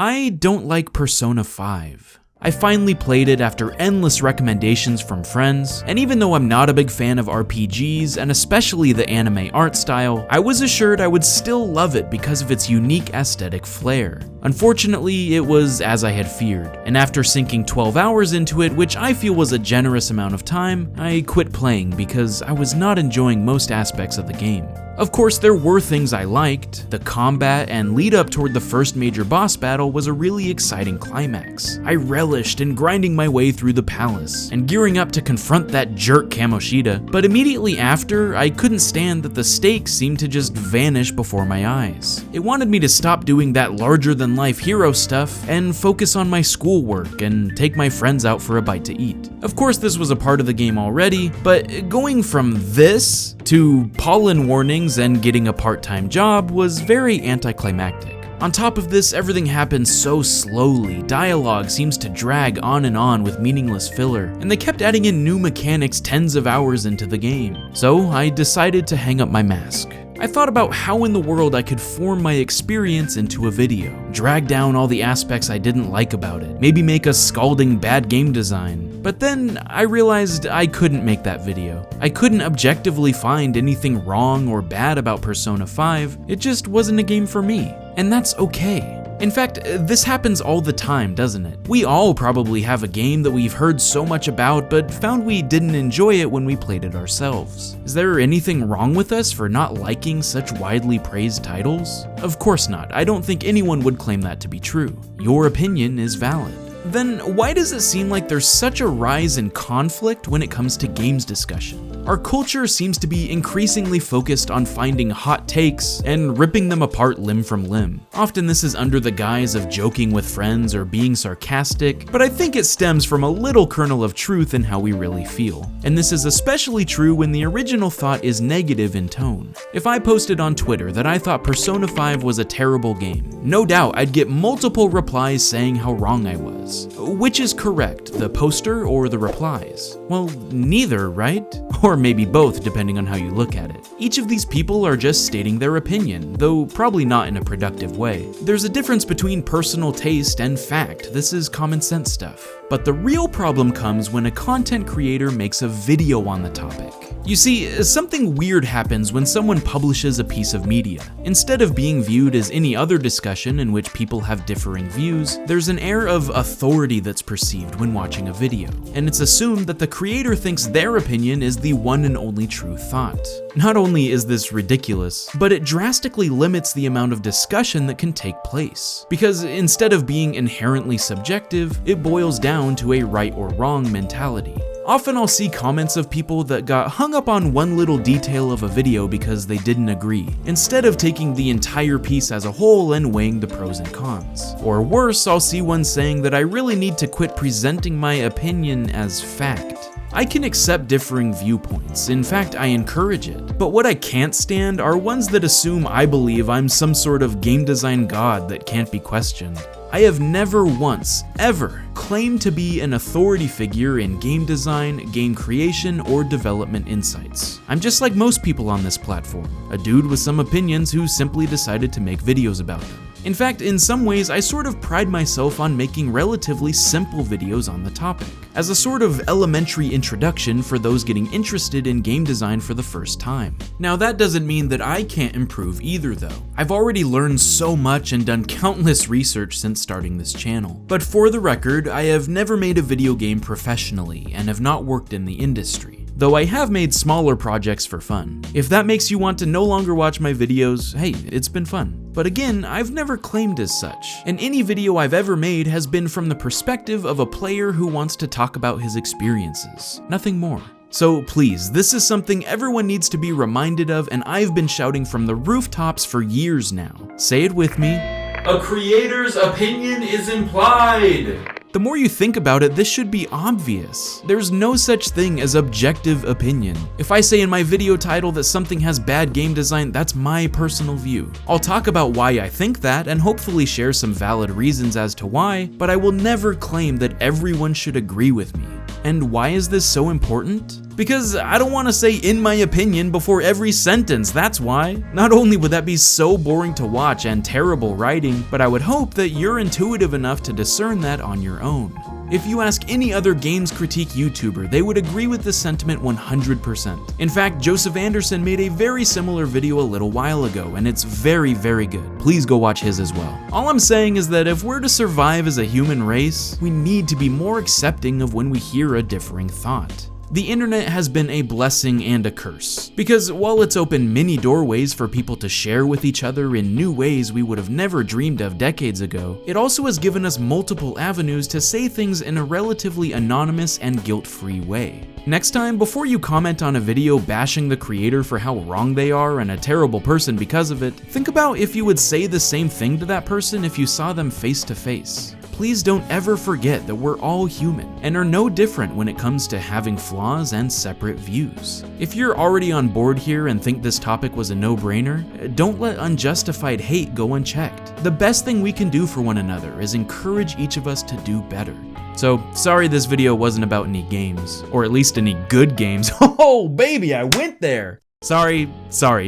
I don't like Persona 5. I finally played it after endless recommendations from friends, and even though I'm not a big fan of RPGs, and especially the anime art style, I was assured I would still love it because of its unique aesthetic flair. Unfortunately, it was as I had feared, and after sinking 12 hours into it, which I feel was a generous amount of time, I quit playing because I was not enjoying most aspects of the game. Of course, there were things I liked. The combat and lead up toward the first major boss battle was a really exciting climax. I relished in grinding my way through the palace and gearing up to confront that jerk Kamoshida, but immediately after, I couldn't stand that the stakes seemed to just vanish before my eyes. It wanted me to stop doing that larger-than-life hero stuff and focus on my schoolwork and take my friends out for a bite to eat. Of course, this was a part of the game already, but going from this to pollen warnings and getting a part-time job was very anticlimactic. On top of this, everything happens so slowly, dialogue seems to drag on and on with meaningless filler, and they kept adding in new mechanics tens of hours into the game. So I decided to hang up my mask. I thought about how in the world I could form my experience into a video, drag down all the aspects I didn't like about it, maybe make a scalding bad game design. But then I realized I couldn't make that video. I couldn't objectively find anything wrong or bad about Persona 5, it just wasn't a game for me. And that's okay. In fact, this happens all the time, doesn't it? We all probably have a game that we've heard so much about, but found we didn't enjoy it when we played it ourselves. Is there anything wrong with us for not liking such widely praised titles? Of course not. I don't think anyone would claim that to be true. Your opinion is valid. Then why does it seem like there's such a rise in conflict when it comes to games discussion? Our culture seems to be increasingly focused on finding hot takes and ripping them apart limb from limb. Often this is under the guise of joking with friends or being sarcastic, but I think it stems from a little kernel of truth in how we really feel. And this is especially true when the original thought is negative in tone. If I posted on Twitter that I thought Persona 5 was a terrible game, no doubt I'd get multiple replies saying how wrong I was. Which is correct, the poster or the replies? Well, neither, right? Or maybe both, depending on how you look at it. Each of these people are just stating their opinion, though probably not in a productive way. There's a difference between personal taste and fact. This is common sense stuff. But the real problem comes when a content creator makes a video on the topic. You see, something weird happens when someone publishes a piece of media. Instead of being viewed as any other discussion in which people have differing views, there's an air of authority that's perceived when watching a video, and it's assumed that the creator thinks their opinion is the one and only true thought. Not only is this ridiculous, but it drastically limits the amount of discussion that can take place. Because instead of being inherently subjective, it boils down to a right or wrong mentality. Often I'll see comments of people that got hung up on one little detail of a video because they didn't agree, instead of taking the entire piece as a whole and weighing the pros and cons. Or worse, I'll see one saying that I really need to quit presenting my opinion as fact. I can accept differing viewpoints, in fact I encourage it, but what I can't stand are ones that assume I believe I'm some sort of game design god that can't be questioned. I have never once, ever, claimed to be an authority figure in game design, game creation, or development insights. I'm just like most people on this platform, a dude with some opinions who simply decided to make videos about them. In fact, in some ways, I sort of pride myself on making relatively simple videos on the topic, as a sort of elementary introduction for those getting interested in game design for the first time. Now, that doesn't mean that I can't improve either, though. I've already learned so much and done countless research since starting this channel. But for the record, I have never made a video game professionally and have not worked in the industry, though I have made smaller projects for fun. If that makes you want to no longer watch my videos, hey, it's been fun. But again, I've never claimed as such, and any video I've ever made has been from the perspective of a player who wants to talk about his experiences, nothing more. So please, this is something everyone needs to be reminded of, and I've been shouting from the rooftops for years now. Say it with me. A creator's opinion is implied. The more you think about it, this should be obvious. There's no such thing as objective opinion. If I say in my video title that something has bad game design, that's my personal view. I'll talk about why I think that and hopefully share some valid reasons as to why, but I will never claim that everyone should agree with me. And why is this so important? Because I don't want to say "in my opinion" before every sentence, that's why. Not only would that be so boring to watch and terrible writing, but I would hope that you're intuitive enough to discern that on your own. If you ask any other games critique YouTuber, they would agree with this sentiment 100%. In fact, Joseph Anderson made a very similar video a little while ago, and it's very, very good. Please go watch his as well. All I'm saying is that if we're to survive as a human race, we need to be more accepting of when we hear a differing thought. The internet has been a blessing and a curse, because while it's opened many doorways for people to share with each other in new ways we would have never dreamed of decades ago, it also has given us multiple avenues to say things in a relatively anonymous and guilt-free way. Next time, before you comment on a video bashing the creator for how wrong they are and a terrible person because of it, think about if you would say the same thing to that person if you saw them face to face. Please don't ever forget that we're all human and are no different when it comes to having flaws and separate views. If you're already on board here and think this topic was a no-brainer, don't let unjustified hate go unchecked. The best thing we can do for one another is encourage each of us to do better. So, sorry this video wasn't about any games, or at least any good games. Oh baby, I went there! Sorry,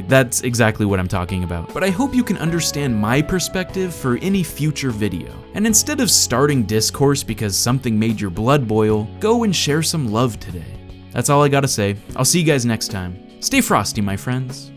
that's exactly what I'm talking about. But I hope you can understand my perspective for any future video. And instead of starting discourse because something made your blood boil, go and share some love today. That's all I gotta say. I'll see you guys next time. Stay frosty, my friends.